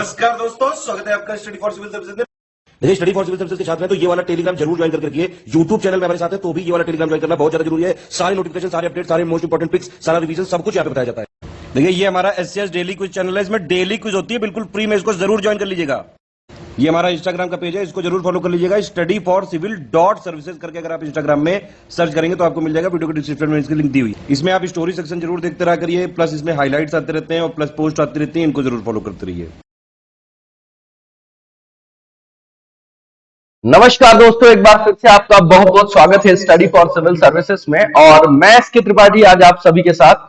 नमस्कार दोस्तों, स्वागत है आपका स्टडी फॉर सिविल सर्विसेज में। देखिए, स्टडी फॉर सिविल सर्विसेज के छात्र हैं तो ये वाला टेलीग्राम जरूर ज्वाइन करके रखिए। यूट्यूब चैनल में हमारे साथ है तो भी ये वाला टेलीग्राम ज्वाइन करना बहुत ज्यादा जरूरी है। सारे नोटिफिकेशन, सारे अपडेट, सारे मोस्ट इंपोर्टेंट पिक्स, सारा रिवीजन सब कुछ यहाँ पे बताया जाता है। देखिए, ये हमारा एससीएस डेली क्विज चैनल है, इसमें डेली क्विज होती है, बिल्कुल फ्री में, इसको जरूर ज्वाइन कर लीजिएगा। ये हमारा इंस्टाग्राम का पेज है, इसको जरूर फॉलो कर लीजिएगा। स्टडी फॉर सिविल .सर्विसेज करके अगर आप इंस्टाग्राम में सर्च करेंगे तो आपको मिल जाएगा। वीडियो के डिस्क्रिप्शन में इसकी लिंक दी हुई। इसमें आप स्टोरी सेक्शन जरूर देखते रहा करिए, प्लस इसमें हाईलाइट्स आते रहते हैं और प्लस पोस्ट आती रहती है, इनको जरूर फॉलो करते रहिए। नमस्कार दोस्तों, एक बार फिर से आपका बहुत बहुत स्वागत है स्टडी फॉर सिविल सर्विसेज में। और मैं एसके त्रिपाठी आज आप सभी के साथ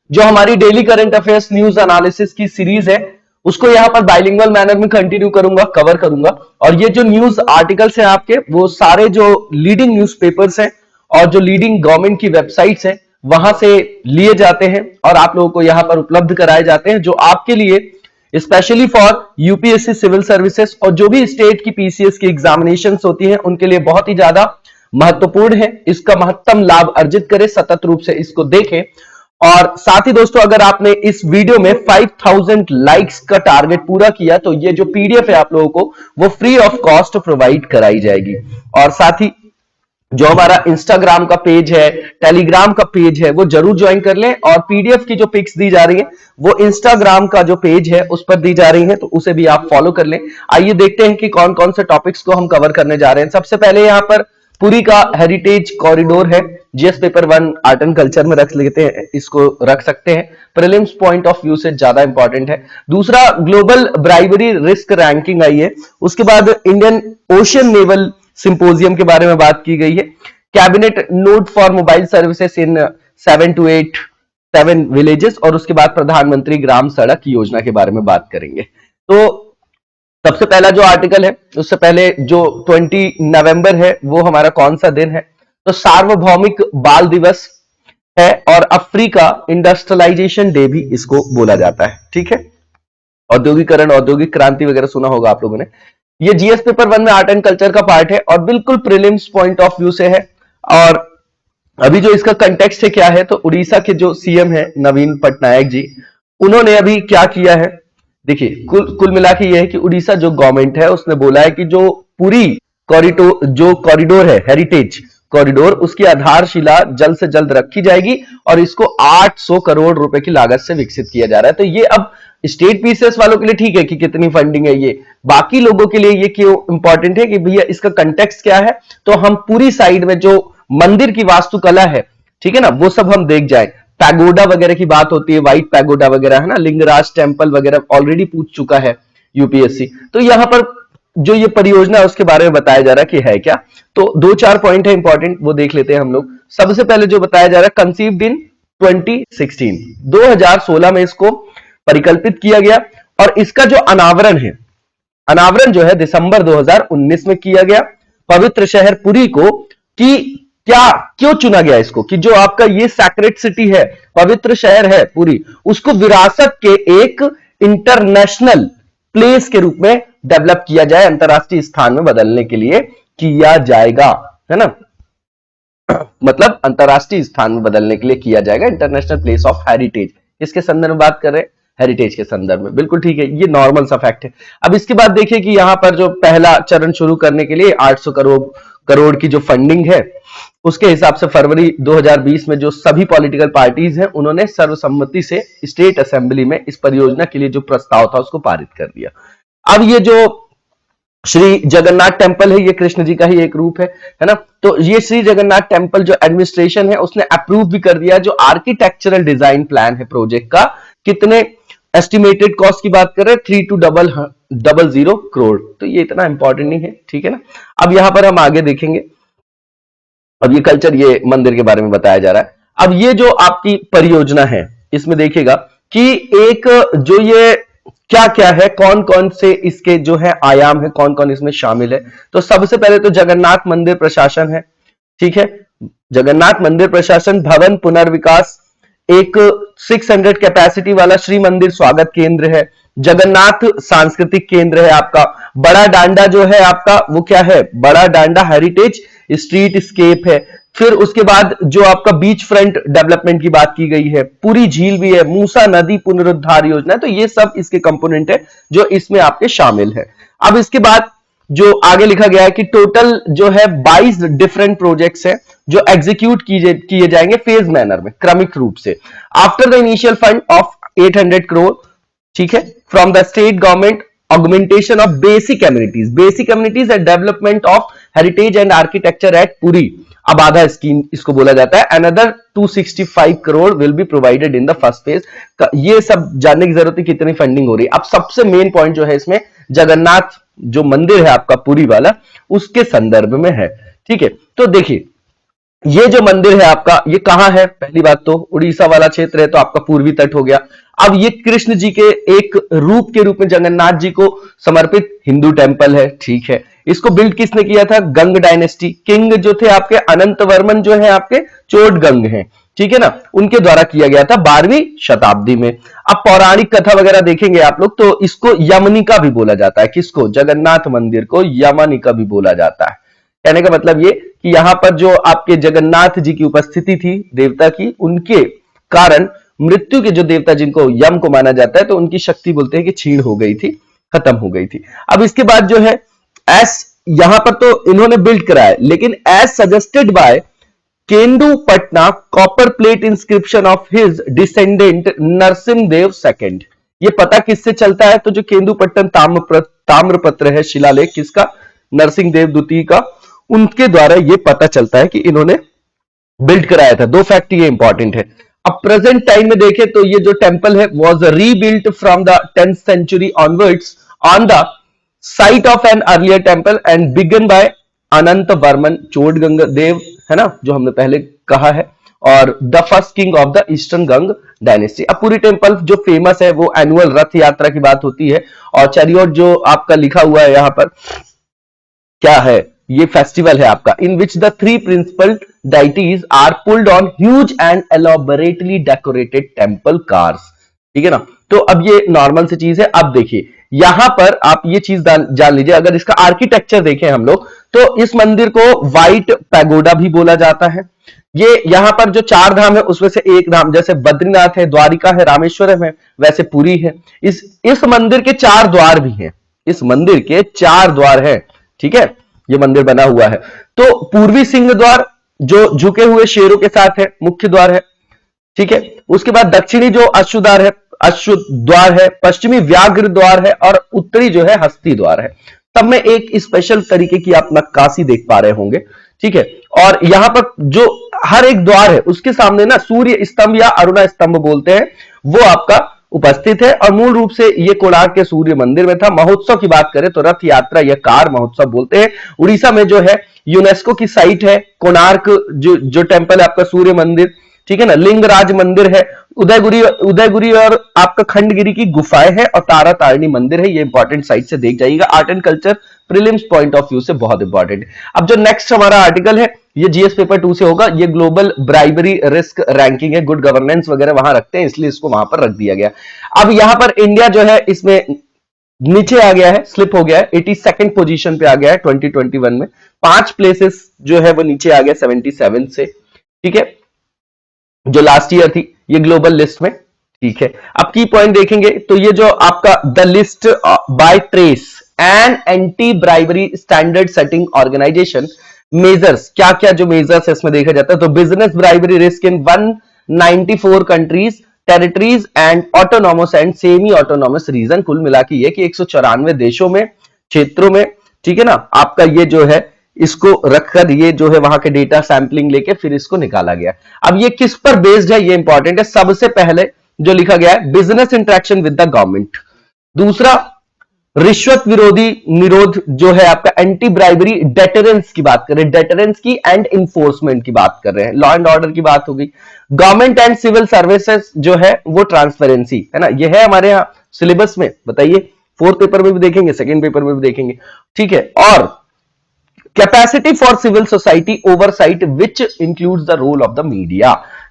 जो हमारी daily current affairs news analysis की सीरीज है उसको यहाँ पर बाइलिंगुअल मैनर में कंटिन्यू करूंगा, कवर करूंगा। और ये जो न्यूज आर्टिकल्स हैं आपके, वो सारे जो लीडिंग न्यूज़पेपर्स हैं और जो लीडिंग गवर्नमेंट की वेबसाइट्स हैं वहां से लिए जाते हैं और आप लोगों को यहाँ पर उपलब्ध कराए जाते हैं, जो आपके लिए specially for UPSC civil services और जो भी स्टेट की पीसीएस की एग्जामिनेशंस होती हैं उनके लिए बहुत ही ज्यादा महत्वपूर्ण है। इसका महत्तम लाभ अर्जित करें, सतत रूप से इसको देखें। और साथ ही दोस्तों, अगर आपने इस वीडियो में 5000 लाइक्स का टारगेट पूरा किया तो ये जो पीडीएफ है आप लोगों को वो फ्री ऑफ कॉस्ट प्रोवाइड कराई जाएगी। और साथ ही जो हमारा इंस्टाग्राम का पेज है, टेलीग्राम का पेज है, वो जरूर ज्वाइन कर लें। और पीडीएफ की जो पिक्स दी जा रही है वो इंस्टाग्राम का जो पेज है उस पर दी जा रही है, तो उसे भी आप फॉलो कर लें। आइए देखते हैं कि कौन कौन से टॉपिक्स को हम कवर करने जा रहे हैं। सबसे पहले यहाँ पर पुरी का हेरिटेज कॉरिडोर है, GS paper 1 art and culture में रख लेते हैं, इसको रख सकते हैं, प्रीलिम्स पॉइंट ऑफ व्यू से ज्यादा इंपॉर्टेंट है। दूसरा, ग्लोबल ब्राइबरी रिस्क रैंकिंग आई है। उसके बाद इंडियन ओशियन नेवल सिंपोजियम के बारे में बात की गई है। Cabinet note for mobile services in 7 to 8 villages. और उसके बाद प्रधानमंत्री ग्राम सड़क योजना के बारे में बात करेंगे। तो सबसे पहला जो आर्टिकल है, उससे पहले जो 20 नवंबर है वो हमारा कौन सा दिन है, तो सार्वभौमिक बाल दिवस है और अफ्रीका इंडस्ट्रियलाइजेशन डे भी इसको बोला जाता है। ठीक है, औद्योगिकरण, औद्योगिक क्रांति वगैरह सुना होगा आप लोगों ने। ये जीएस पेपर 1 में आर्ट एंड कल्चर का पार्ट है और बिल्कुल प्रीलिम्स पॉइंट ऑफ व्यू से है। और अभी जो इसका कंटेक्स्ट है क्या है, तो उड़ीसा के जो सीएम है नवीन पटनायक जी, उन्होंने अभी क्या किया है, देखिए कुल मिला के ये है कि उड़ीसा जो गवर्नमेंट है उसने बोला है कि जो पूरी कॉरिडोर है, हेरिटेज कॉरिडोर, उसकी आधारशिला जल्द से जल्द रखी जाएगी और इसको 800 करोड़ रुपए की लागत से विकसित किया जा रहा है। तो ये अब स्टेट पीसीएस वालों के लिए ठीक है कि कितनी फंडिंग है, ये बाकी लोगों के लिए ये क्यों इंपॉर्टेंट है कि भैया इसका कंटेक्स्ट क्या है, तो हम पूरी साइड में जो मंदिर की वास्तुकला है, ठीक है ना, वो सब हम देख जाए। पैगोडा वगैरह की बात होती है, व्हाइट पैगोडा वगैरह है ना, लिंगराज टेम्पल वगैरह ऑलरेडी पूछ चुका है यूपीएससी। तो यहां पर जो ये परियोजना है उसके बारे में बताया जा रहा है कि है क्या। तो 2-4 पॉइंट है इंपॉर्टेंट, वो देख लेते हैं हम लोग। सबसे पहले जो बताया जा रहा है, कंसीव्ड इन 2016 में इसको परिकल्पित किया गया और इसका जो अनावरण है, अनावरण जो है दिसंबर 2019 में किया गया। पवित्र शहर पुरी को कि क्या क्यों चुना गया इसको, कि जो आपका ये सैक्रेड सिटी है, पवित्र शहर है पुरी, उसको विरासत के एक इंटरनेशनल प्लेस के रूप में डेवलप किया जाए, अंतरराष्ट्रीय स्थान में बदलने के लिए किया जाएगा, है ना, मतलब अंतरराष्ट्रीय स्थान में बदलने के लिए किया जाएगा, इंटरनेशनल प्लेस ऑफ हेरिटेज। इसके संदर्भ में बात कर रहे हैं, हेरिटेज के संदर्भ में, बिल्कुल ठीक है, ये नॉर्मल सा फैक्ट है। अब इसके बाद देखिए कि यहां पर जो पहला चरण शुरू करने के लिए 800 करोड़ की जो फंडिंग है, उसके हिसाब से फरवरी 2020 में जो सभी पॉलिटिकल पार्टीज हैं उन्होंने सर्वसम्मति से स्टेट असेंबली में इस परियोजना के लिए जो प्रस्ताव था उसको पारित कर दिया। अब ये जो श्री जगन्नाथ टेम्पल है, ये कृष्ण जी का ही एक रूप है ना, तो ये श्री जगन्नाथ टेम्पल जो एडमिनिस्ट्रेशन है उसने अप्रूव भी कर दिया। जो आर्किटेक्चरल डिजाइन प्लान है प्रोजेक्ट का, कितने एस्टिमेटेड कॉस्ट की बात कर रहे हैं, 3200 करोड़। तो ये इतना इंपॉर्टेंट नहीं है, ठीक है ना। अब यहां पर हम आगे देखेंगे, अब ये कल्चर, ये मंदिर के बारे में बताया जा रहा है। अब ये जो आपकी परियोजना है इसमें देखिएगा कि एक जो ये क्या क्या है, कौन कौन से इसके जो है आयाम है, कौन कौन इसमें शामिल है। तो सबसे पहले तो जगन्नाथ मंदिर प्रशासन है, ठीक है, जगन्नाथ मंदिर प्रशासन भवन पुनर्विकास, एक 600 कैपेसिटी वाला श्री मंदिर स्वागत केंद्र है, जगन्नाथ सांस्कृतिक केंद्र है आपका, बड़ा डांडा जो है आपका वो क्या है, बड़ा डांडा हेरिटेज स्ट्रीट स्केप है, फिर उसके बाद जो आपका बीच फ्रंट डेवलपमेंट की बात की गई है, पूरी झील भी है, मूसा नदी पुनरुद्धार योजना है, तो ये सब इसके कंपोनेंट है जो इसमें आपके शामिल है। अब इसके बाद जो आगे लिखा गया है कि टोटल जो है 22 डिफरेंट प्रोजेक्ट्स है जो एग्जीक्यूट किए जाएंगे फेज मैनर में, क्रमिक रूप से, after the initial fund of 800 crore, ठीक है, from the state government, augmentation of basic communities and development of heritage and architecture at Puri, अब आधा स्कीम इसको बोला जाता है। Another 265 crore will be provided in the first phase. ये सब जानने की जरूरत है कितनी फंडिंग हो रही है। अब सबसे मेन पॉइंट जो है इसमें जगन्नाथ जो मंदिर है आपका पुरी वाला, उसके संदर्भ में है, ठीक है। तो देखिए ये जो मंदिर है आपका, ये कहां है? पहली बात तो उड़ीसा वाला क्षेत्र है, तो आपका पूर्वी तट हो गया। अब ये कृष्ण जी के एक रूप के रूप में जगन्नाथ जी को समर्पित हिंदू टेंपल है, ठीक है। इसको बिल्ड किसने किया था? गंग डायनेस्टी, किंग जो थे आपके अनंत वर्मन जो है आपके चोटगंग हैं, ठीक है ना, उनके द्वारा किया गया था 12वीं शताब्दी में। अब पौराणिक कथा वगैरह देखेंगे आप लोग तो इसको यमनिका भी बोला जाता है। किसको? जगन्नाथ मंदिर को यमनिका भी बोला जाता है। कहने का मतलब ये कि यहां पर जो आपके जगन्नाथ जी की उपस्थिति थी देवता की, उनके कारण मृत्यु के जो देवता जिनको यम को माना जाता है, तो उनकी शक्ति बोलते हैं कि क्षीण हो गई थी, खत्म हो गई थी। अब इसके बाद जो है यहां पर तो इन्होंने बिल्ड करा है, लेकिन as suggested by Kendupatna copper plate inscription of his descendant Narasimhadeva second. ये पता किससे चलता है? तो जो केंदुपट्टन ताम्रपत्र है, शिलालेख किसका? नरसिंहदेव द्वितीय का, उनके द्वारा ये पता चलता है कि इन्होंने बिल्ड कराया था। दो फैक्ट ये इंपॉर्टेंट है। अब प्रेजेंट टाइम में देखें तो ये जो टेंपल है was rebuilt from the 10th century onwards on the site of an earlier temple and begun by Anantavarman Chodaganga Deva, है ना, जो हमने पहले कहा है, और the first king of the eastern Ganga dynasty. अब पूरी टेंपल जो फेमस है वो एनुअल रथ यात्रा की बात होती है, और चैरियट जो आपका लिखा हुआ है यहां पर क्या है, ये फेस्टिवल है आपका, in which the 3 principal deities are pulled on huge and elaborately decorated temple cars, ठीक है ना। तो अब ये नॉर्मल सी चीज है। अब देखिए यहां पर आप ये चीज जान लीजिए, अगर इसका आर्किटेक्चर देखें हम लोग तो इस मंदिर को व्हाइट पैगोडा भी बोला जाता है। ये यहां पर जो 4 धाम है उसमें से एक धाम, जैसे बद्रीनाथ है, द्वारिका है, रामेश्वरम है, वैसे पुरी है। इस मंदिर के 4 द्वार भी हैं, इस मंदिर के 4 द्वार हैं, ठीक है, ये मंदिर बना हुआ है। तो पूर्वी सिंह द्वार जो झुके हुए शेरों के साथ है, मुख्य द्वार है, ठीक है। उसके बाद दक्षिणी जो अश्व द्वार है, पश्चिमी व्याघ्र द्वार है, और उत्तरी जो है हस्ती द्वार है। तब में एक स्पेशल तरीके की आप नक्काशी देख पा रहे होंगे, ठीक है। और यहां पर जो हर एक द्वार है उसके सामने ना सूर्य स्तंभ या अरुणा स्तंभ बोलते हैं, वो आपका उपस्थित है, और मूल रूप से ये कोणार्क के सूर्य मंदिर में था। महोत्सव की बात करें तो रथ यात्रा या कार महोत्सव बोलते हैं। उड़ीसा में जो है यूनेस्को की साइट है कोणार्क जो टेंपल है आपका सूर्य मंदिर, ठीक है ना। लिंगराज मंदिर है, उदयगिरी और आपका खंडगिरी की गुफाएं हैं, और तारा तारिणी मंदिर है। ये इंपॉर्टेंट साइट से देख जाइएगा, art and culture prelims point of view से बहुत इंपॉर्टेंट है। अब जो नेक्स्ट हमारा आर्टिकल है ये जीएस पेपर 2 से होगा। ये ग्लोबल ब्राइबरी रिस्क रैंकिंग है, गुड गवर्नेंस वगैरह वहां रखते हैं, इसलिए इसको वहां पर रख दिया गया। अब यहां पर इंडिया जो है इसमें नीचे आ गया है, स्लिप हो गया है, 82nd पोजीशन पे आ गया है 2021 में। 5 प्लेसेस जो है वो नीचे आ गया 77 से, ठीक है, जो लास्ट ईयर थी ये ग्लोबल लिस्ट में, ठीक है। अब की पॉइंट देखेंगे तो ये जो आपका the list by TRACE and anti bribery standard setting organisation measures, क्या क्या जो मेजर्स है इसमें देखा जाता है। तो business bribery risk in 194 countries, territories and autonomous and semi autonomous region, कुल मिला के ये कि 194 देशों में, क्षेत्रों में, ठीक है ना, आपका ये जो है इसको रखकर ये जो है वहां के डेटा सैंपलिंग लेके फिर इसको निकाला गया। अब ये किस पर बेस्ड है ये इंपॉर्टेंट है। सबसे पहले जो लिखा गया है business interaction with the government, दूसरा रिश्वत विरोधी निरोध जो है आपका एंटी ब्राइबरी डेटरेंस की बात कर रहे हैं, डेटरेंस की एंड इन्फोर्समेंट की बात कर रहे हैं, लॉ एंड ऑर्डर की बात हो गई। गवर्नमेंट एंड सिविल सर्विसेज जो है वो ट्रांसपेरेंसी है ना, ये है हमारे यहाँ सिलेबस में, बताइए 4th पेपर में भी देखेंगे, 2nd पेपर में भी देखेंगे, ठीक है। और capacity for civil society oversight which includes the role of the media,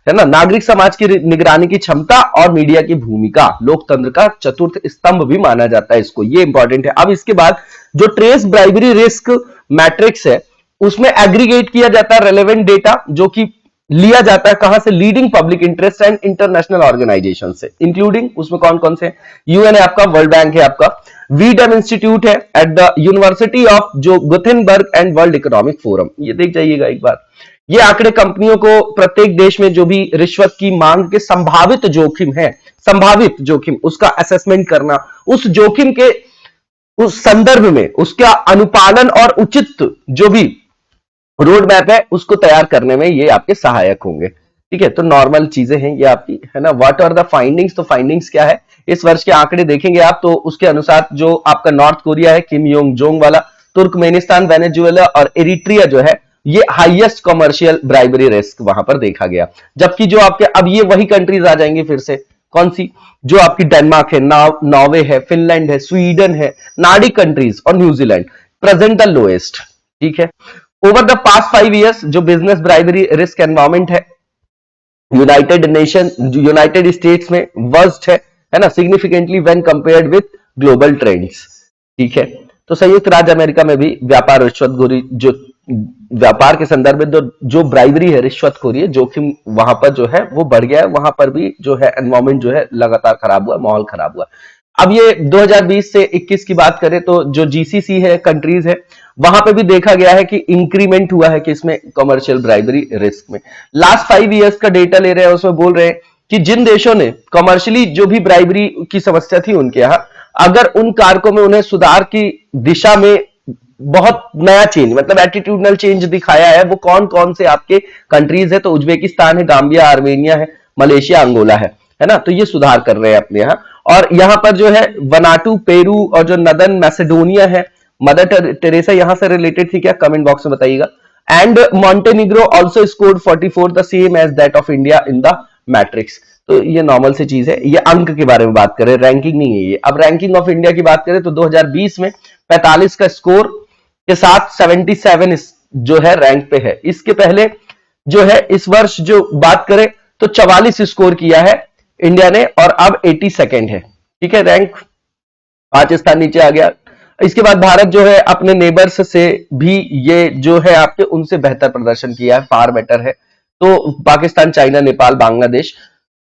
है ना, नागरिक समाज की निगरानी की क्षमता और मीडिया की भूमिका, लोकतंत्र का चतुर्थ स्तंभ भी माना जाता है इसको, ये इंपॉर्टेंट है। अब इसके बाद जो ट्रेस ब्राइबरी रिस्क मैट्रिक्स है उसमें एग्रीगेट किया जाता है रेलेवेंट डेटा, जो कि लिया जाता है कहां से, leading public interest and international organisation से, इंक्लूडिंग उसमें कौन कौन से, यूएन है आपका, वर्ल्ड बैंक है आपका, वीडम इंस्टीट्यूट है एट द यूनिवर्सिटी ऑफ जो Gothenburg and world economic forum. ये देख जाइएगा एक बार। ये आंकड़े कंपनियों को प्रत्येक देश में जो भी रिश्वत की मांग के संभावित जोखिम है, संभावित जोखिम, उसका असेसमेंट करना, उस जोखिम के उस संदर्भ में उसका अनुपालन और उचित जो भी रोड मैप है उसको तैयार करने में ये आपके सहायक होंगे। ठीक है, तो नॉर्मल चीजें हैं ये आपकी, है ना। व्हाट आर द फाइंडिंग्स, तो फाइंडिंग्स क्या है, इस वर्ष के आंकड़े देखेंगे आप तो उसके अनुसार जो आपका नॉर्थ कोरिया है, किम योंग जोंग वाला, तुर्कमेनिस्तान, वेनेजुएला और एरिट्रिया जो है, ये हाईएस्ट कमर्शियल ब्राइबरी रिस्क वहां पर देखा गया। जबकि जो आपके अब ये वही कंट्रीज आ जाएंगी फिर से, कौन सी, जो आपकी डेनमार्क है, नॉर्वे है, फिनलैंड है, स्वीडन है, नार्डिक कंट्रीज और न्यूजीलैंड प्रेजेंट द लोएस्ट। ठीक है, ओवर द पास्ट 5 years जो बिजनेस ब्राइबरी रिस्क एनवायरमेंट है यूनाइटेड स्टेट्स में वर्स्ट है ना, significantly when compared with global trends. ठीक है, तो संयुक्त राज्य अमेरिका में भी व्यापार रिश्वतखोरी, जो व्यापार के संदर्भ में जो ब्राइबरी है, रिश्वतखोरी है, जोखिम वहां पर जो है वो बढ़ गया है, वहां पर भी जो है एनवायरमेंट जो है लगातार खराब हुआ, माहौल खराब हुआ। अब ये 2020 से 21 की बात करें तो जो जीसीसी है, कंट्रीज है, वहां पे भी देखा गया है कि इंक्रीमेंट हुआ है कि इसमें कमर्शियल ब्राइबरी रिस्क में। लास्ट 5 years का डेटा ले रहे हैं, उसमें बोल रहे हैं कि जिन देशों ने कमर्शियली जो भी ब्राइबरी की समस्या थी उनके यहां, अगर उन कारकों में उन्हें सुधार की दिशा में बहुत नया चेंज, मतलब एटीट्यूडनल चेंज दिखाया है, वो कौन कौन से आपके कंट्रीज है, तो उज्बेकिस्तान है, गाम्बिया, आर्मेनिया है, मलेशिया, अंगोला है ना। तो ये सुधार कर रहे हैं अपने यहां। और यहां पर जो है वनाटू, पेरू और जो नदन मैसेडोनिया है, मदर टेरेसा यहां से रिलेटेड थी क्या, कमेंट बॉक्स में बताइएगा। And Montenegro also scored 44, the same as that of India in the matrix. तो ये नॉर्मल सी चीज है, ये अंक के बारे में बात करें, रैंकिंग नहीं है ये। अब रैंकिंग ऑफ इंडिया की बात करें तो 2020 में 45 का स्कोर के साथ 77 जो है रैंक पे है। इसके पहले जो है इस वर्ष जो बात करें तो 44 स्कोर किया है इंडिया ने और अब 82nd है। ठीक है, रैंक 5 स्थान नीचे आ गया। इसके बाद भारत जो है अपने नेबर्स से भी ये जो है आपके उनसे बेहतर प्रदर्शन किया है, फार बेटर है। तो पाकिस्तान, चाइना, नेपाल, बांग्लादेश,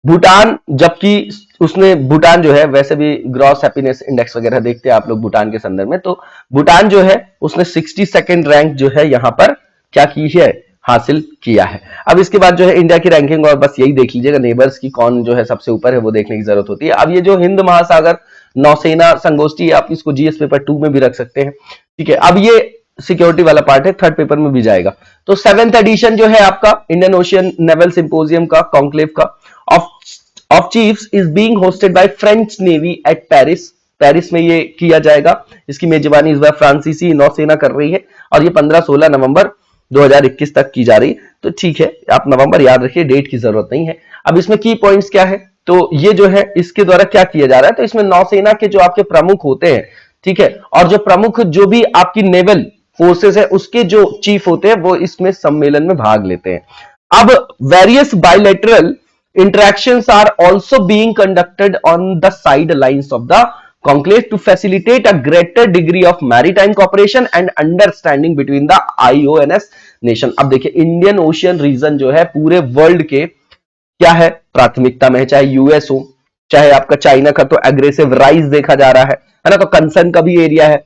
भूटान, जबकि उसने भूटान जो है वैसे भी ग्रॉस हैप्पीनेस इंडेक्स वगैरह देखते हैं आप लोग भूटान के संदर्भ में, तो भूटान जो है उसने 62nd रैंक जो है यहां पर क्या की है, हासिल किया है। अब इसके बाद जो है इंडिया की रैंकिंग और बस यही देख लीजिएगा, नेबर्स की कौन जो है सबसे ऊपर है वो देखने की जरूरत होती है। अब ये जो हिंद महासागर नौसेना संगोष्ठी, आप इसको जीएस पेपर 2 में भी रख सकते हैं। ठीक है, अब ये सिक्योरिटी वाला पार्ट है, 3rd पेपर में भी जाएगा। तो 7th एडिशन जो है आपका इंडियन ओशियन नेवल सिंपोजियम का, कॉन्क्लेव का of chiefs is being hosted by French navy eight Paris. Paris में ये किया जाएगा। इसकी मेजबानी इस बार फ्रांसीसी नौसेना कर रही है और ये 15-16 नवंबर 2021 तक की जा रही है। तो ठीक है, आप नवंबर याद रखिए, डेट की जरूरत नहीं है। अब इसमें की पॉइंट्स क्या है, तो ये जो है इसके द्वारा क्या किया जा रहा है, तो इसमें नौसेना के जो आपके प्रमुख होते हैं, ठीक है, और जो प्रमुख जो भी आपकी नेवल फोर्सेस है उसके जो चीफ होते हैं वो इसमें सम्मेलन में भाग लेते हैं। अब various bilateral interactions are also being conducted on the sidelines of the conclave to facilitate a greater degree of maritime cooperation and understanding between the IONS nation। अब देखिए इंडियन ओशियन रीजन जो है पूरे वर्ल्ड के क्या है, प्राथमिकता में है, चाहे यूएस हो चाहे आपका चाइना का, तो एग्रेसिव राइज देखा जा रहा है ना, तो कंसर्न का भी एरिया है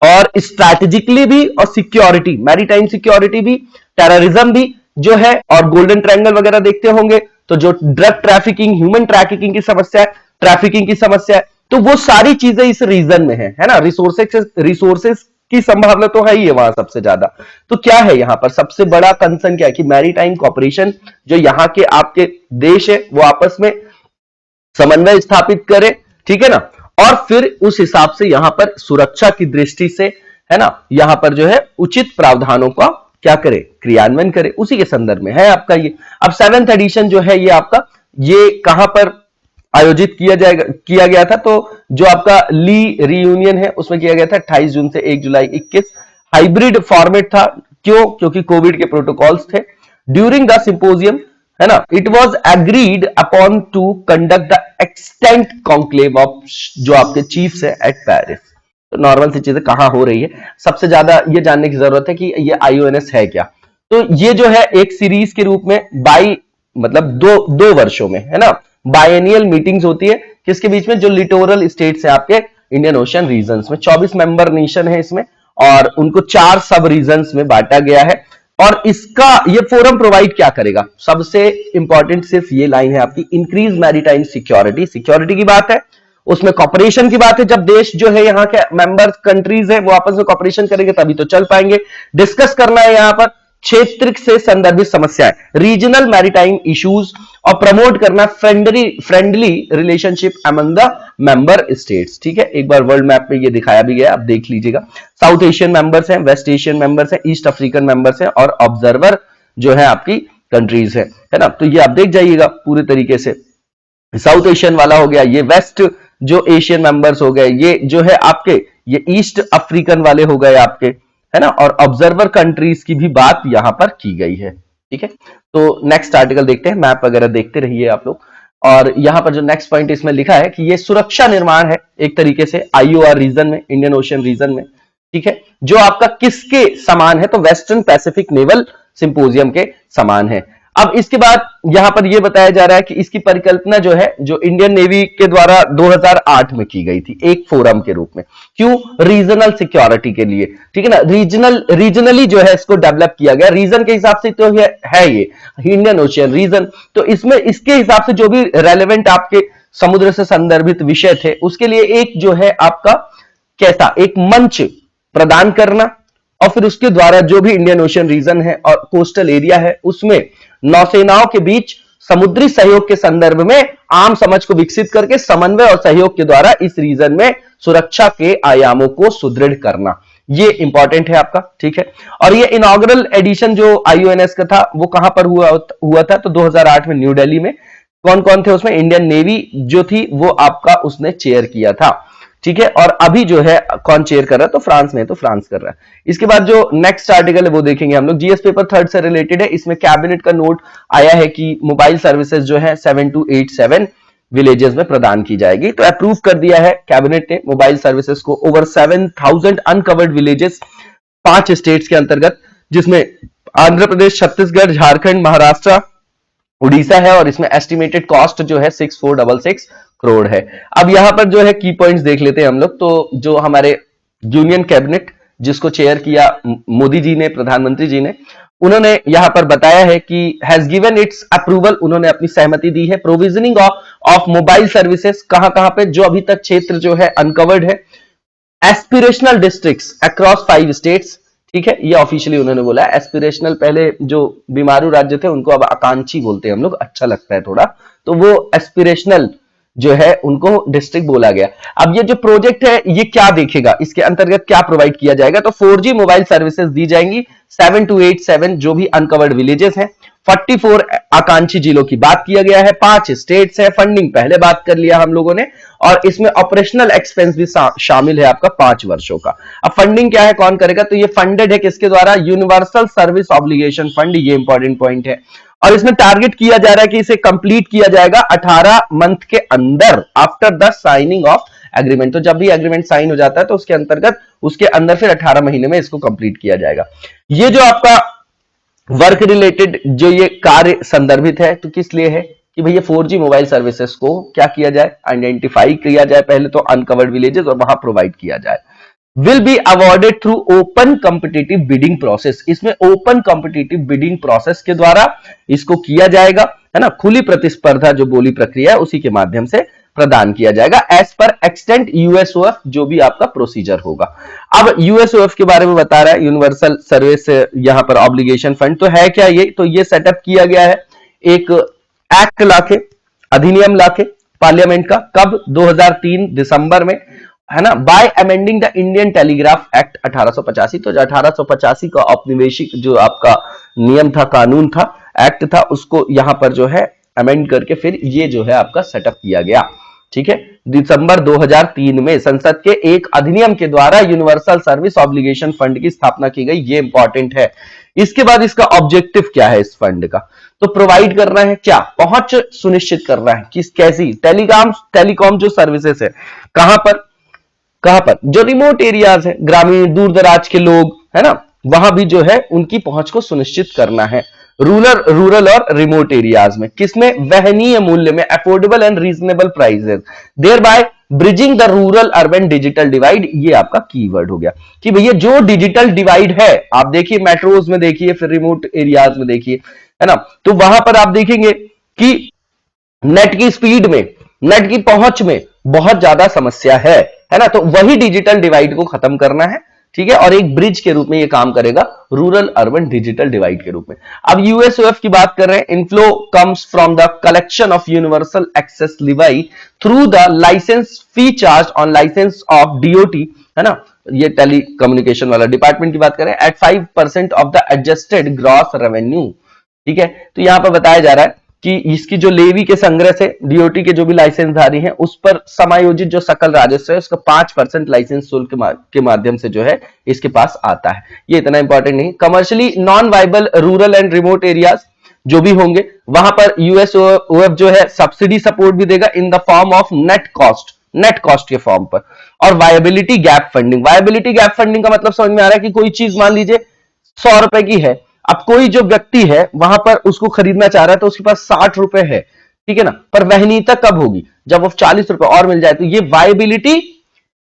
और स्ट्रैटेजिकली भी और सिक्योरिटी, मैरीटाइम सिक्योरिटी भी, टेररिज्म भी जो है और गोल्डन ट्रायंगल वगैरह देखते होंगे, तो जो ड्रग ट्रैफिकिंग, ह्यूमन ट्रैफिकिंग की समस्या है, ट्रैफिकिंग की समस्या है, तो वो सारी चीजें इस रीजन में है ना। रिसोर्सेस की संभावना तो है ही है वहां सबसे ज्यादा। तो क्या है यहां पर सबसे बड़ा कंसर्न क्या है कि मैरीटाइम कॉर्पोरेशन जो यहां के आपके देश है वो आपस में समन्वय स्थापित करे, ठीक है ना, और फिर उस हिसाब से यहां पर सुरक्षा की दृष्टि से है ना, यहां पर जो है उचित प्रावधानों का क्या करे, क्रियान्वयन करे, उसी के संदर्भ में है आपका ये। अब 7th एडिशन जो है ये आपका ये कहां पर आयोजित किया गया था, तो जो आपका ली रियूनियन है उसमें किया गया था 28 जून से 1 जुलाई 21। हाइब्रिड फॉर्मेट था, क्यों, क्योंकि कोविड के प्रोटोकॉल्स थे। ड्यूरिंग द सिंपोजियम है ना, it was agreed upon two conduct the extent conclave of जो आपके चीफ्स है एट पेरिस। तो नॉर्मल सी चीजें कहां हो रही है, सबसे ज्यादा ये जानने की जरूरत है कि ये IONS है क्या। तो ये जो है एक सीरीज के रूप में मतलब दो वर्षों में, है ना, बायनियल मीटिंग्स होती है किसके बीच में, जो लिटोरल स्टेट्स है आपके इंडियन ओशन रीजन्स में। 24 मेंबर नेशन है इसमें और उनको 4 सब रीजन्स में बांटा गया है। और इसका ये फोरम प्रोवाइड क्या करेगा, सबसे इंपॉर्टेंट सिर्फ ये लाइन है आपकी, इंक्रीज मैरीटाइम सिक्योरिटी। सिक्योरिटी की बात है, उसमें कॉपरेशन की बात है। जब देश जो है यहाँ के मेंबर कंट्रीज है वो आपस में कॉपरेशन करेंगे तभी तो चल पाएंगे। डिस्कस करना है यहाँ पर क्षेत्र से संदर्भित समस्याएं, रीजनल मैरीटाइम इश्यूज, और प्रमोट करना friendly relationship among the member states. ठीक है, एक बार वर्ल्ड मैप पे ये दिखाया भी गया, आप देख लीजिएगा। साउथ एशियन मेंबर्स हैं, वेस्ट एशियन मेंबर्स हैं, ईस्ट अफ्रीकन मेंबर्स हैं और ऑब्जर्वर जो है आपकी कंट्रीज है ना। तो ये आप देख जाइएगा पूरे तरीके से, साउथ एशियन वाला हो गया, ये वेस्ट जो एशियन मेंबर्स हो गए, ये जो है आपके ये ईस्ट अफ्रीकन वाले हो गए आपके, है ना, और ऑब्जर्वर कंट्रीज की भी बात यहां पर की गई है। ठीक है, तो नेक्स्ट आर्टिकल देखते हैं, मैप वगैरह देखते रहिए आप लोग। और यहां पर जो नेक्स्ट पॉइंट इसमें लिखा है कि ये सुरक्षा निर्माण है एक तरीके से IOR रीजन में, इंडियन ओशन रीजन में। ठीक है, जो आपका किसके समान है, तो वेस्टर्न पैसिफिक नेवल सिंपोजियम के समान है। अब इसके बाद यहां पर यह बताया जा रहा है कि इसकी परिकल्पना जो है जो इंडियन नेवी के द्वारा 2008 में की गई थी एक फोरम के रूप में। क्यों, रीजनल सिक्योरिटी के लिए। ठीक है ना, रीजनली जो है इसको डेवलप किया गया, रीजन के हिसाब से तो है ये इंडियन ओशियन रीजन। तो इसमें इसके हिसाब से जो भी रेलेवेंट आपके समुद्र से संदर्भित विषय थे उसके लिए एक जो है आपका कैसा एक मंच प्रदान करना, और फिर उसके द्वारा जो भी इंडियन ओशन रीजन है और कोस्टल एरिया है उसमें नौसेनाओं के बीच समुद्री सहयोग के संदर्भ में आम समझ को विकसित करके समन्वय और सहयोग के द्वारा इस रीजन में सुरक्षा के आयामों को सुदृढ़ करना, ये इंपॉर्टेंट है आपका। ठीक है, और ये इनॉग्रल एडिशन जो IONS का था वो कहां पर हुआ था, तो 2008 में न्यू दिल्ली में। कौन कौन थे उसमें, इंडियन नेवी जो थी वो आपका उसने चेयर किया था। ठीक है, और अभी जो है कौन चेयर कर रहा है, तो फ्रांस में, तो फ्रांस कर रहा है। इसके बाद जो नेक्स्ट आर्टिकल है वो देखेंगे हम लोग, जीएस पेपर 3 से रिलेटेड है। इसमें कैबिनेट का नोट आया है कि मोबाइल सर्विसेज जो है 7287 विलेजेस में प्रदान की जाएगी। तो अप्रूव कर दिया है कैबिनेट ने मोबाइल सर्विसेज को ओवर 7000 अनकवर्ड विलेजेस 5 स्टेट्स के अंतर्गत, जिसमें आंध्र प्रदेश, छत्तीसगढ़, झारखंड, महाराष्ट्र, उड़ीसा है। और इसमें एस्टिमेटेड कॉस्ट जो है 6466 करोड़ है। अब यहां पर जो है की पॉइंट्स देख लेते हैं हम लोग। तो जो हमारे यूनियन कैबिनेट जिसको चेयर किया मोदी जी ने, प्रधानमंत्री जी ने, उन्होंने यहां पर बताया है कि हैज गिवन इट्स अप्रूवल, उन्होंने अपनी सहमति दी है प्रोविजनिंग ऑफ मोबाइल सर्विसेज, कहां कहां पे, जो अभी तक क्षेत्र जो है अनकवर्ड है, एस्पिरेशनल डिस्ट्रिक्ट्स अक्रॉस 5 स्टेट्स। ठीक है, ये ऑफिशियली उन्होंने बोला। एस्पिरेशनल पहले जो बीमारू राज्य थे उनको अब आकांक्षी बोलते हैं हम लोग, अच्छा लगता है थोड़ा, तो वो एस्पिरेशनल जो है उनको डिस्ट्रिक्ट बोला गया। अब ये जो प्रोजेक्ट है ये क्या देखेगा, इसके अंतर्गत क्या प्रोवाइड किया जाएगा, तो 4G मोबाइल सर्विसेज दी जाएंगी 7287 जो भी अनकवर्ड विलेजेस हैं। 44 आकांक्षी जिलों की बात किया गया है, 5 स्टेट्स है। फंडिंग पहले बात कर लिया हम लोगों ने, और इसमें ऑपरेशनल एक्सपेंस भी शामिल है आपका 5 वर्षों का। अब फंडिंग क्या है, कौन करेगा, तो ये फंडेड है किसके द्वारा, यूनिवर्सल सर्विस ऑब्लिगेशन फंड, ये इंपॉर्टेंट पॉइंट है। और इसमें टारगेट किया जा रहा है कि इसे कंप्लीट किया जाएगा 18 मंथ के अंदर, after the signing off agreement. तो जब भी एग्रीमेंट साइन हो जाता है तो उसके अंतर्गत उसके अंदर फिर 18 महीने में इसको कंप्लीट किया जाएगा। ये जो आपका वर्क रिलेटेड जो ये कार्य संदर्भित है तो किस लिए है कि भैया 4G मोबाइल सर्विसेज को क्या किया जाए, आइडेंटिफाई किया जाए पहले तो अनकवर्ड विलेजेस और वहां प्रोवाइड किया जाए। Will be awarded through open competitive bidding process, इसमें ओपन कॉम्पिटिटिव बिडिंग प्रोसेस के द्वारा इसको किया जाएगा, है ना, खुली प्रतिस्पर्धा जो बोली प्रक्रिया है उसी के माध्यम से प्रदान किया जाएगा एज पर एक्सटेंट यूएसओएफ, जो भी आपका प्रोसीजर होगा। अब यूएसओएफ के बारे में बता रहा है, यूनिवर्सल सर्विस यहां पर ऑब्लिगेशन फंड, तो है क्या ये, तो ये सेटअप किया गया है एक एक्ट लाके, अधिनियम लाके पार्लियामेंट का, कब, 2003 दिसंबर में, है ना, bye amending the Indian telegraph act 1885। तो जो 1885 का औपनिवेशिक जो आपका नियम था, कानून था, एक्ट था, उसको यहां पर जो है अमेंड करके फिर ये जो है आपका सेटअप किया गया। ठीक है, दिसंबर 2003 में संसद के एक अधिनियम के द्वारा यूनिवर्सल सर्विस ऑब्लिगेशन फंड की स्थापना की गई, ये इंपॉर्टेंट है। इसके बाद इसका ऑब्जेक्टिव क्या है इस फंड का, तो प्रोवाइड करना है क्या, पहुंच सुनिश्चित करना है, किस कैसी टेलीकॉम जो सर्विसेज है कहां पर, कहां पर, जो रिमोट एरियाज है, ग्रामीण दूर दराज के लोग है ना, वहां भी जो है उनकी पहुंच को सुनिश्चित करना है। रूरल और रिमोट एरियाज में किसमें, वहनीय मूल्य में, affordable and reasonable prices, thereby bridging the rural urban digital divide. ये आपका कीवर्ड हो गया कि भैया जो डिजिटल डिवाइड है, आप देखिए मेट्रोज में देखिए, फिर रिमोट एरियाज में देखिए, है ना, तो वहां पर आप देखेंगे कि नेट की स्पीड में, नेट की पहुंच में बहुत ज्यादा समस्या है ना, तो वही डिजिटल डिवाइड को खत्म करना है, ठीक है, और एक ब्रिज के रूप में ये काम करेगा, रूरल अर्बन डिजिटल डिवाइड के रूप में। अब यूएसओएफ की बात कर रहे हैं, inflow comes from the collection of universal access levy through the licence fee charge on licence of DoT, है ना, ये टेली कम्युनिकेशन वाला डिपार्टमेंट की बात करें, at 5% of the adjusted gross revenue, ठीक है। तो यहां पर बताया जा रहा है कि इसकी जो लेवी के संग्रह से डीओटी के जो भी लाइसेंसधारी हैं उस पर समायोजित जो सकल राजस्व है उसका 5% लाइसेंस शुल्क के माध्यम से जो है इसके पास आता है। ये इतना इंपॉर्टेंट नहीं। Commercially non viable rural and remote areas जो भी होंगे वहां पर यूएसओएफ जो है सब्सिडी सपोर्ट भी देगा in the form of net cost के फॉर्म पर। और viability gap funding, viability gap funding का मतलब समझ में आ रहा है कि कोई चीज मान लीजिए 100 रुपए की है, अब कोई जो व्यक्ति है वहां पर उसको खरीदना चाह रहा है तो उसके पास 60 रुपए है, ठीक है ना, पर वहनीयता कब होगी, जब वो 40 रुपए और मिल जाए। तो ये वायबिलिटी,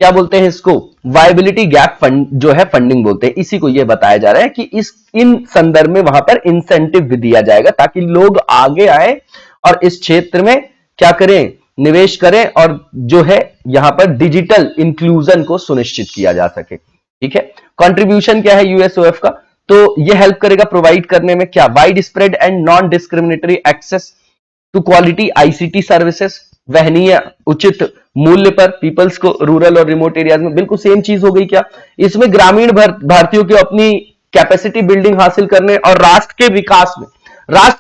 क्या बोलते हैं इसको, वायबिलिटी गैप फंड जो है फंडिंग बोलते हैं, इसी को ये बताया जा रहा है कि इन संदर्भ में वहां पर इंसेंटिव भी दिया जाएगा ताकि लोग आगे आए और इस क्षेत्र में क्या करें, निवेश करें, और जो है यहां पर डिजिटल इंक्लूजन को सुनिश्चित किया जा सके, ठीक है। कंट्रीब्यूशन क्या है यूएसओएफ का, तो ये हेल्प करेगा प्रोवाइड करने में क्या, wide spread and non discriminatory access to quality ICT services, वहनीय उचित मूल्य पर पीपल्स को रूरल और रिमोट एरियाज में। बिल्कुल सेम चीज हो गई क्या, इसमें ग्रामीण भारतीयों की अपनी कैपेसिटी बिल्डिंग हासिल करने और राष्ट्र के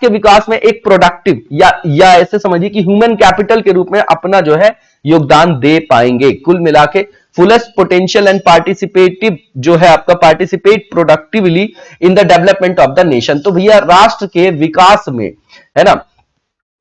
विकास में एक प्रोडक्टिव या ऐसे समझिए कि ह्यूमन कैपिटल के रूप में अपना जो है योगदान दे पाएंगे। कुल मिला के फुलेस्ट पोटेंशियल एंड पार्टिसिपेटिव जो है आपका, participate productively in the development of the nation. तो भैया राष्ट्र के विकास में, है ना,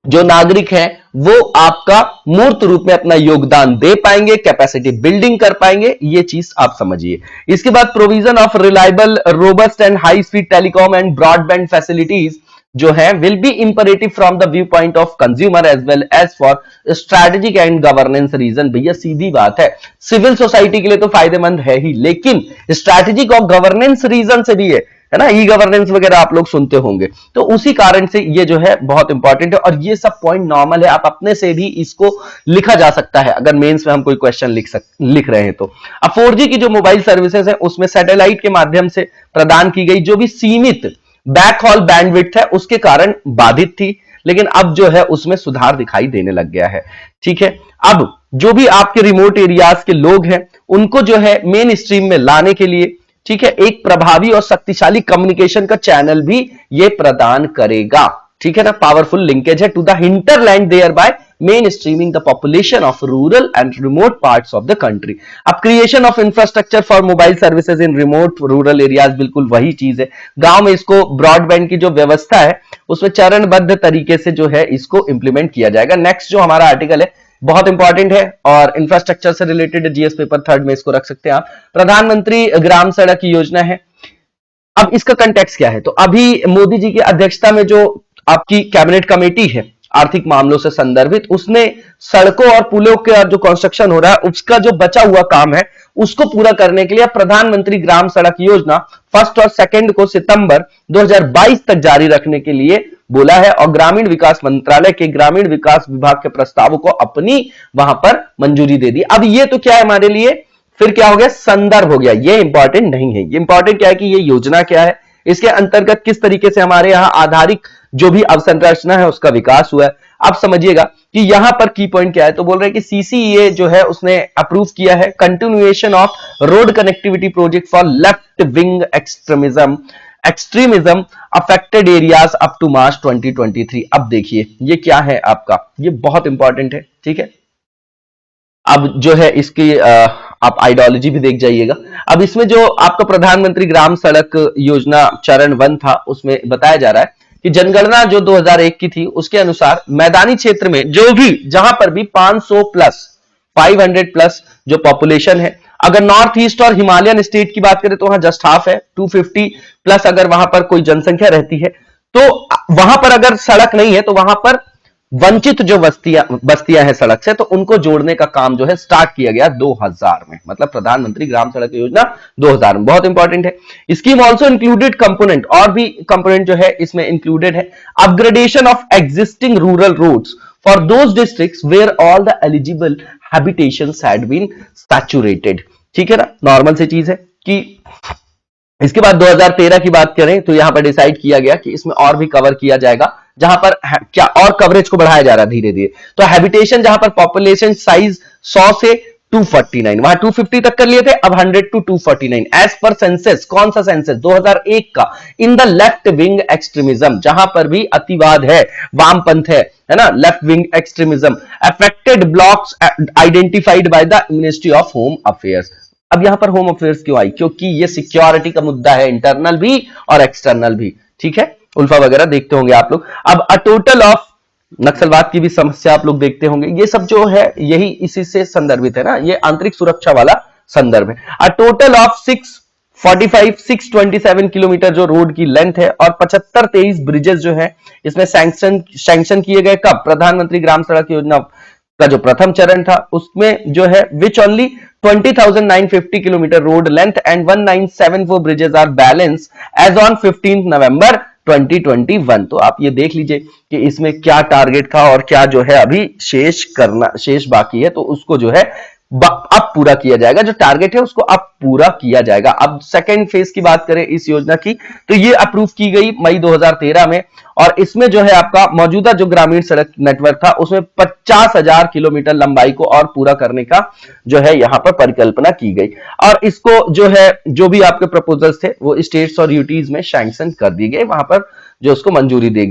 जो नागरिक हैं वो आपका मूर्त रूप में अपना योगदान दे पाएंगे, कैपेसिटी बिल्डिंग कर पाएंगे, ये चीज आप समझिए। इसके बाद provision of reliable robust and high speed telecom and broadband facilities जो है will be imperative from the view point of consumer as well as for strategic and governance reason. भैया सीधी बात है, सिविल सोसाइटी के लिए तो फायदेमंद है ही, लेकिन स्ट्रैटेजिक और गवर्नेंस रीजन से भी है ना, ई गवर्नेंस वगैरह आप लोग सुनते होंगे, तो उसी कारण से ये जो है बहुत इंपॉर्टेंट है। और ये सब पॉइंट नॉर्मल है, आप अपने से भी इसको लिखा जा सकता है अगर मेंस में हम कोई क्वेश्चन लिख रहे हैं तो। अब 4G की जो मोबाइल सर्विसेज है उसमें सैटेलाइट के माध्यम से प्रदान की गई जो भी सीमित बैकहॉल बैंडविड्थ है उसके कारण बाधित थी, लेकिन अब जो है उसमें सुधार दिखाई देने लग गया है, ठीक है। अब जो भी आपके रिमोट एरियाज के लोग हैं उनको जो है मेन स्ट्रीम में लाने के लिए, ठीक है, एक प्रभावी और शक्तिशाली कम्युनिकेशन का चैनल भी ये प्रदान करेगा, ठीक है ना। पावरफुल लिंकेज है to the hinterland, thereby mainstreaming the population of rural and remote parts of the country. अब creation of infrastructure for mobile services in remote rural areas, बिल्कुल वही चीज है। गांव में इसको ब्रॉडबैंड की जो व्यवस्था है उसमें चरणबद्ध तरीके से जो है इसको इंप्लीमेंट किया जाएगा। नेक्स्ट जो हमारा आर्टिकल है बहुत इंपॉर्टेंट है और इंफ्रास्ट्रक्चर से रिलेटेड जीएस पेपर 3 में इसको रख सकते हैं आप। प्रधानमंत्री ग्राम सड़क योजना है। अब इसका कंटेक्स्ट क्या है, तो अभी मोदी जी की अध्यक्षता में जो आपकी कैबिनेट कमेटी है आर्थिक मामलों से संदर्भित, उसने सड़कों और पुलों का जो कंस्ट्रक्शन हो रहा है उसका जो बचा हुआ काम है उसको पूरा करने के लिए प्रधानमंत्री ग्राम सड़क योजना 1 और 2 को सितंबर 2022 तक जारी रखने के लिए बोला है और ग्रामीण विकास मंत्रालय के ग्रामीण विकास विभाग के प्रस्तावों को अपनी वहां पर मंजूरी दे दी। अब ये तो क्या है हमारे लिए, फिर क्या हो गया, संदर्भ हो गया, ये इंपॉर्टेंट नहीं है। ये इंपॉर्टेंट क्या है कि ये योजना क्या है, इसके अंतर्गत किस तरीके से हमारे यहां आधारिक जो भी अवसंरचना है उसका विकास हुआ है। आप समझिएगा कि यहां पर की पॉइंट क्या है, तो बोल रहे हैं कि सीसीईए जो है उसने अप्रूव किया है continuation of road connectivity project for left wing extremism affected areas up to March 2023। अब देखिए ये क्या है आपका, ये बहुत इंपॉर्टेंट है, ठीक है। अब जो है इसकी आप आइडियोलॉजी भी देख जाइएगा। अब इसमें जो आपका प्रधानमंत्री ग्राम सड़क योजना चरण 1 था उसमें बताया जा रहा है कि जनगणना जो 2001 की थी उसके अनुसार मैदानी क्षेत्र में जो भी जहां पर भी 500 प्लस 500 प्लस जो पॉपुलेशन है। अगर नॉर्थ ईस्ट और हिमालयन स्टेट की बात करें तो वहां जस्ट हाफ है, 250 प्लस अगर वहां पर कोई जनसंख्या रहती है, तो वहां पर अगर सड़क नहीं है तो वहां पर वंचित जो बस्तियां हैं सड़क से, तो उनको जोड़ने का काम जो है स्टार्ट किया गया 2000 में, मतलब प्रधानमंत्री ग्राम सड़क योजना 2000 में, बहुत इंपॉर्टेंट है। स्कीम ऑल्सो इंक्लूडेड कंपोनेंट, और भी कंपोनेंट जो है इसमें इंक्लूडेड है, upgradation of existing rural roads for those districts where all the eligible habitations had been saturated. ठीक है ना, नॉर्मल सी चीज है कि इसके बाद 2013 की बात करें तो यहां पर डिसाइड किया गया कि इसमें और भी कवर किया जाएगा, जहां पर क्या और कवरेज को बढ़ाया जा रहा है धीरे धीरे। तो हैबिटेशन जहां पर पॉपुलेशन साइज 100 से 249, वहां 250 तक कर लिए थे, अब 100 to 249 एज पर सेंसस। कौन सा सेंसस? 2001 का। In the left wing extremism, जहां पर भी अतिवाद है, वामपंथ है ना, left wing extremism, affected blocks identified by the ministry of home affairs. अब यहां पर होम अफेयर्स क्यों आई? क्योंकि ये सिक्योरिटी का मुद्दा है, इंटरनल भी और एक्सटर्नल भी। ठीक है, उल्फा वगैरह देखते होंगे आप लोग। अब अ टोटल ऑफ नक्सलवाद की भी समस्या आप लोग देखते होंगे, ये सब जो है यही इसी से संदर्भित है ना, ये आंतरिक सुरक्षा वाला संदर्भ है। अ टोटल ऑफ 627 किलोमीटर जो रोड की लेंथ है, और 75-23 ब्रिजेस जो है इसमें सैंक्शन किए गए। कब? प्रधानमंत्री ग्राम सड़क योजना का जो प्रथम चरण था उसमें जो है, which only 20,950 kilometre road length and 1974 bridges are balance as on 15 November 2021। तो आप ये देख लीजिए कि इसमें क्या टारगेट था और क्या जो है अभी शेष बाकी है, तो उसको जो है अब पूरा किया जाएगा। जो टारगेट है उसको अब पूरा किया जाएगा। अब सेकेंड फेज की बात करें इस योजना की, तो ये अप्रूव की गई मई 2013 में, और इसमें जो है आपका मौजूदा जो ग्रामीण सड़क नेटवर्क था उसमें 50,000 किलोमीटर लंबाई को और पूरा करने का जो है यहां पर परिकल्पना की गई। और इसको जो है, जो भी आपके प्रपोजल्स थे वो स्टेट्स और यूटीज में सैंक्शन कर दिए गए, वहां पर जो उसको मंजूरी दे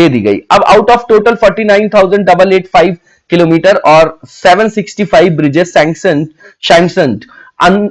दी गई। अब आउट ऑफ टोटल 49,885 किलोमीटर और 765 bridges sanctioned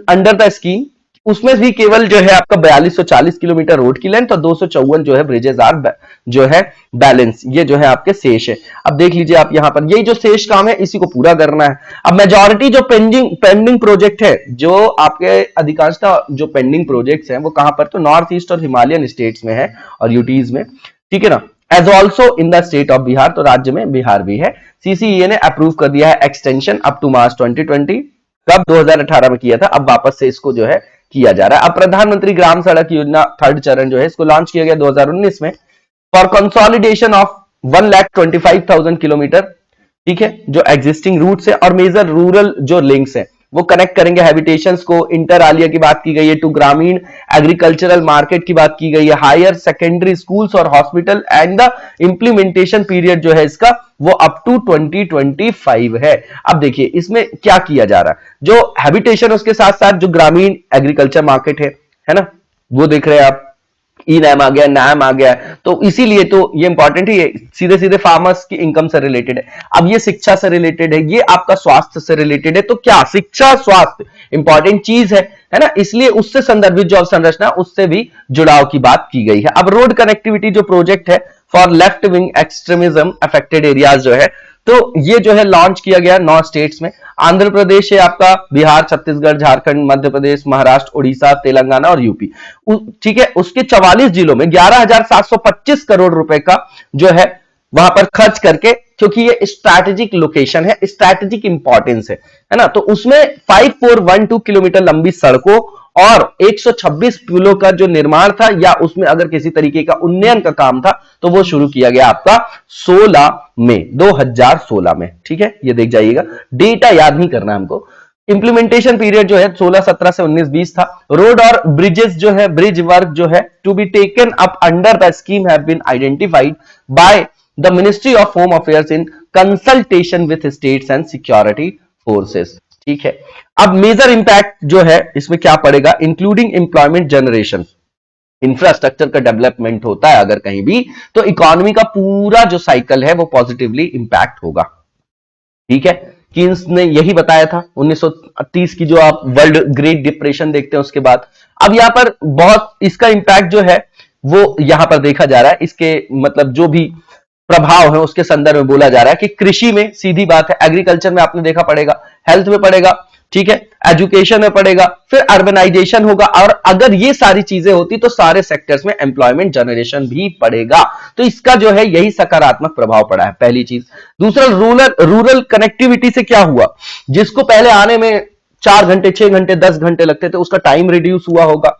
under the scheme, उसमें भी केवल जो है आपका 4240 किलोमीटर रोड की लेंथ और 254 जो है ब्रिजेस आर जो है बैलेंस, ये जो है आपके शेष है। अब देख लीजिए आप यहां पर, यही जो शेष काम है इसी को पूरा करना है। अब मेजॉरिटी जो पेंडिंग प्रोजेक्ट है, जो आपके अधिकांशतः जो पेंडिंग प्रोजेक्ट्स हैं वो कहां पर? तो नॉर्थ ईस्ट और हिमालयन स्टेट्स में है और यूटीज में। ठीक है ना, as also in the state of Bihar, तो राज्य में बिहार भी है। सीसीईए ने अप्रूव कर दिया है एक्सटेंशन अप टू मार्च 2020। कब? 2018 में किया था, अब वापस से इसको जो है किया जा रहा है। अब प्रधानमंत्री ग्राम सड़क योजना थर्ड चरण जो है इसको लॉन्च किया गया 2019 में फॉर कंसोलिडेशन ऑफ 1,25,000 किलोमीटर। ठीक है, जो एग्जिस्टिंग रूट्स है और मेजर रूरल जो लिंक्स है वो कनेक्ट करेंगे हैबिटेशंस को। इंटर आलिया की बात की गई है, टू ग्रामीण एग्रीकल्चरल मार्केट की बात की गई है, हायर सेकेंडरी स्कूल्स और hospital, and the implementation period जो है इसका वो अप टू 2025 है। अब देखिए इसमें क्या किया जा रहा है, जो हैबिटेशन उसके साथ साथ जो ग्रामीण एग्रीकल्चर मार्केट है ना, वो देख रहे हैं आप, ई नैम आ गया, नैम आ गया, तो इसीलिए तो ये इंपॉर्टेंट है, ये सीधे सीधे फार्मर्स की इनकम से रिलेटेड है। अब ये शिक्षा से रिलेटेड है, ये आपका स्वास्थ्य से रिलेटेड है। तो क्या शिक्षा स्वास्थ्य इंपॉर्टेंट चीज है ना, इसलिए उससे संदर्भित जो अवसंरचना उससे भी जुड़ाव की बात की गई है। अब रोड कनेक्टिविटी जो प्रोजेक्ट है for left wing extremism affected areas जो है, तो ये जो है लॉन्च किया गया 9 स्टेट्स में। आंध्र प्रदेश है आपका, बिहार, छत्तीसगढ़, झारखंड, मध्य प्रदेश, महाराष्ट्र, उड़ीसा, तेलंगाना और यूपी। ठीक है, उसके 44 जिलों में 11,725 करोड़ रुपए का जो है वहां पर खर्च करके, क्योंकि ये स्ट्रैटेजिक लोकेशन है, स्ट्रैटेजिक इंपॉर्टेंस है ना, तो उसमें 5412 किलोमीटर लंबी सड़कों और 126 पुलों का जो निर्माण था, या उसमें अगर किसी तरीके का उन्नयन का काम था तो वो शुरू किया गया आपका 16 मई 2016 में। ठीक है, ये देख जाइएगा, डेटा याद नहीं करना हमको। इंप्लीमेंटेशन पीरियड जो है 16-17 से 19-20 था। रोड और ब्रिजेस जो है, ब्रिज वर्क जो है to be taken up under the scheme have been identified by the ministry of home affairs in consultation with states and security forces. ठीक है, अब मेजर इंपैक्ट जो है इसमें क्या पड़ेगा, इंक्लूडिंग एम्प्लॉयमेंट जनरेशन, इंफ्रास्ट्रक्चर का डेवलपमेंट होता है अगर कहीं भी, तो इकोनॉमी का पूरा जो साइकिल है वो पॉजिटिवली इंपैक्ट होगा। ठीक है, कीन्स ने यही बताया था 1930 की जो आप वर्ल्ड ग्रेट डिप्रेशन देखते हैं उसके बाद। अब यहां पर बहुत इसका इंपैक्ट जो है वो यहां पर देखा जा रहा है। इसके मतलब जो भी प्रभाव है उसके संदर्भ में बोला जा रहा है कि कृषि में सीधी बात है, एग्रीकल्चर में आपने देखा पड़ेगा, हेल्थ में पड़ेगा, ठीक है, एजुकेशन में पड़ेगा, फिर अर्बनाइजेशन होगा, और अगर ये सारी चीजें होती तो सारे सेक्टर्स में एम्प्लॉयमेंट जनरेशन भी पड़ेगा। तो इसका जो है यही सकारात्मक प्रभाव पड़ा है, पहली चीज। दूसरा, रूरल कनेक्टिविटी से क्या हुआ, जिसको पहले आने में 4 घंटे 6 घंटे 10 घंटे लगते थे, उसका टाइम रिड्यूस हुआ होगा,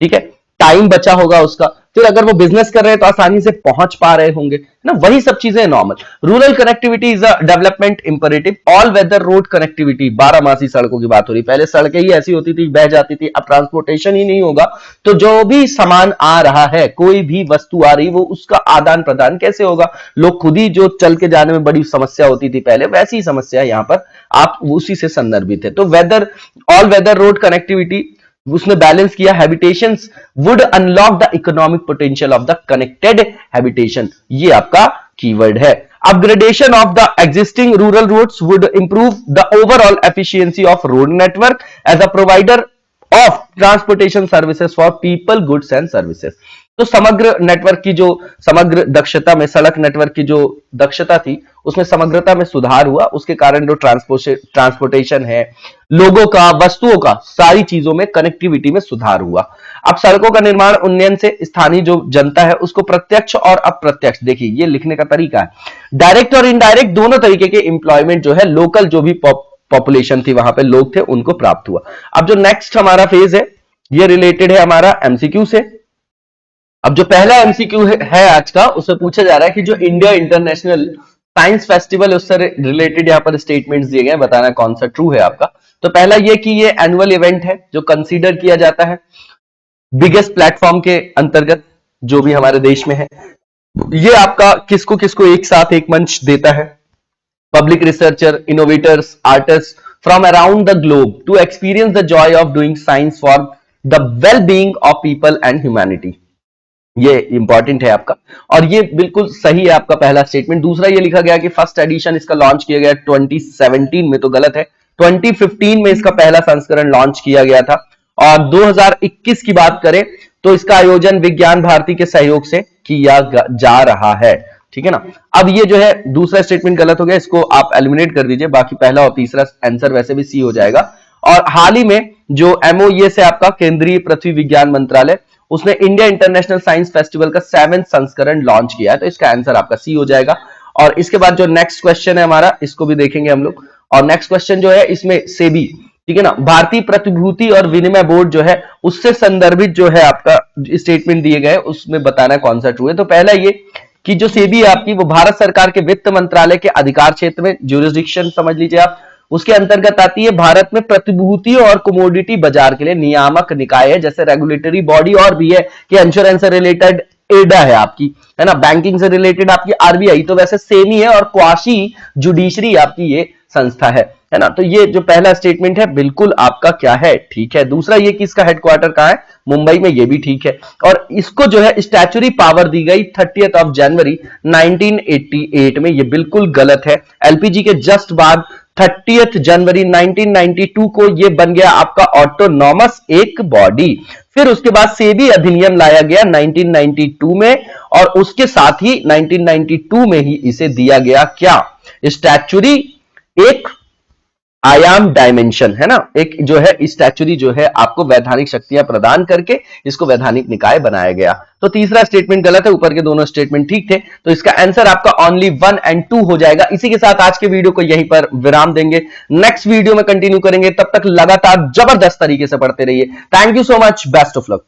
ठीक है, टाइम बचा होगा उसका। फिर अगर वो बिजनेस कर रहे हैं तो आसानी से पहुंच पा रहे होंगे ना, वही सब चीजें normal. Rural connectivity is a development imperative. All weather road connectivity, 12 मासी सड़कों की बात हो रही, पहले सड़कें ही ऐसी होती थी, बह जाती थी, अब ट्रांसपोर्टेशन ही नहीं होगा तो जो भी सामान आ रहा है, कोई भी वस्तु आ रही, वो उसका आदान प्रदान कैसे होगा? लोग खुद ही, जो चल के जाने में बड़ी समस्या होती थी पहले, वैसी ही समस्या यहां पर आप उसी से संदर्भित है। तो weather, all weather road connectivity उसने बैलेंस किया। Habitations would unlock the economic potential of the connected habitation, ये आपका कीवर्ड है। Upgradation of the existing rural roads would improve the overall efficiency of road network as a provider of transportation services for people, goods and services. तो समग्र network की जो समग्र दक्षता में, सड़क नेटवर्क की जो दक्षता थी उसमें समग्रता में सुधार हुआ, उसके कारण जो ट्रांसपोर्टेशन है, लोगों का, वस्तुओं का, सारी चीजों में कनेक्टिविटी में सुधार हुआ। अब सड़कों का निर्माण उन्नयन से स्थानीय जो जनता है उसको प्रत्यक्ष और अप्रत्यक्ष, देखिए ये लिखने का तरीका है, डायरेक्ट और इनडायरेक्ट दोनों तरीके के एम्प्लॉयमेंट जो है, लोकल जो भी पॉपुलेशन थी, वहां पे लोग थे, उनको प्राप्त हुआ। अब जो नेक्स्ट हमारा फेज है ये रिलेटेड है हमारा एमसीक्यू से। अब जो पहला एमसीक्यू है आज का, उससे पूछा जा रहा है कि जो इंडिया इंटरनेशनल साइंस फेस्टिवल है उससे रिलेटेड यहाँ पर स्टेटमेंट्स दिए गए, बताना कौन सा ट्रू है आपका। तो पहला ये कि ये एनुअल इवेंट है जो कंसीडर किया जाता है बिगेस्ट प्लेटफॉर्म के अंतर्गत जो भी हमारे देश में है। ये आपका किसको किसको एक साथ एक मंच देता है, public researcher, innovators, artist from around the globe to experience the joy of doing science for the well being of people and humanity. ये इंपॉर्टेंट है आपका, और ये बिल्कुल सही है आपका पहला स्टेटमेंट। दूसरा ये लिखा गया कि फर्स्ट एडिशन इसका लॉन्च किया गया 2017 में, तो गलत है, 2015 में इसका पहला संस्करण लॉन्च किया गया था। और 2021 की बात करें तो इसका आयोजन विज्ञान भारती के सहयोग से किया जा रहा है, ठीक है ना। अब ये जो है दूसरा स्टेटमेंट गलत हो गया, इसको आप एलिमिनेट कर दीजिए, बाकी पहला और तीसरा आंसर वैसे भी सी हो जाएगा। और हाल ही में जो एमओईए से आपका केंद्रीय पृथ्वी विज्ञान मंत्रालय, उसने इंडिया इंटरनेशनल साइंस फेस्टिवल का 7वां संस्करण लॉन्च किया है, तो इसका आंसर आपका सी हो जाएगा। और इसके बाद जो नेक्स्ट क्वेश्चन है हमारा, इसको भी देखेंगे हम लोग। और नेक्स्ट क्वेश्चन जो है इसमें सेबी, ठीक है ना, भारतीय प्रतिभूति और विनिमय बोर्ड जो है उससे संदर्भित जो है आपका स्टेटमेंट दिए गए, उसमें बताना कौन सा ट्रू है। तो पहला ये कि जो सेबी है आपकी, वो भारत सरकार के वित्त मंत्रालय के अधिकार क्षेत्र में, ज्यूरिसडिक्शन समझ लीजिए आप, उसके अंतर्गत आती है। भारत में प्रतिभूतियों और कमोडिटी बाजार के लिए नियामक निकाय है, जैसे रेगुलेटरी बॉडी और भी है कि इंश्योरेंस से रिलेटेड एडा है आपकी, है ना, बैंकिंग से रिलेटेड आपकी आरबीआई, तो वैसे सेम ही है, और क्वाशी जुडिशरी आपकी ये संस्था है ना। तो ये जो पहला स्टेटमेंट है बिल्कुल आपका क्या है, ठीक है। दूसरा ये कि इसका हेडक्वार्टर कहां है, मुंबई में, ये भी ठीक है। और इसको जो है स्टैच्यूटरी पावर दी गई 30 जनवरी 1988 में, ये बिल्कुल गलत है। एलपीजी के जस्ट बाद 30 जनवरी 1992 को ये बन गया आपका ऑटोनॉमस एक बॉडी। फिर उसके बाद सेबी अधिनियम लाया गया 1992 में, और उसके साथ ही 1992 में ही इसे दिया गया क्या, स्टैच्यूटरी एक आयाम डायमेंशन, है ना, एक जो है स्टैच्यूटरी जो है आपको वैधानिक शक्तियां प्रदान करके इसको वैधानिक निकाय बनाया गया। तो तीसरा स्टेटमेंट गलत है, ऊपर के दोनों स्टेटमेंट ठीक थे, तो इसका आंसर आपका ओनली 1 और 2 हो जाएगा। इसी के साथ आज के वीडियो को यहीं पर विराम देंगे, नेक्स्ट वीडियो में कंटिन्यू करेंगे, तब तक लगातार जबरदस्त तरीके से पढ़ते रहिए। Thank you so much, best of luck.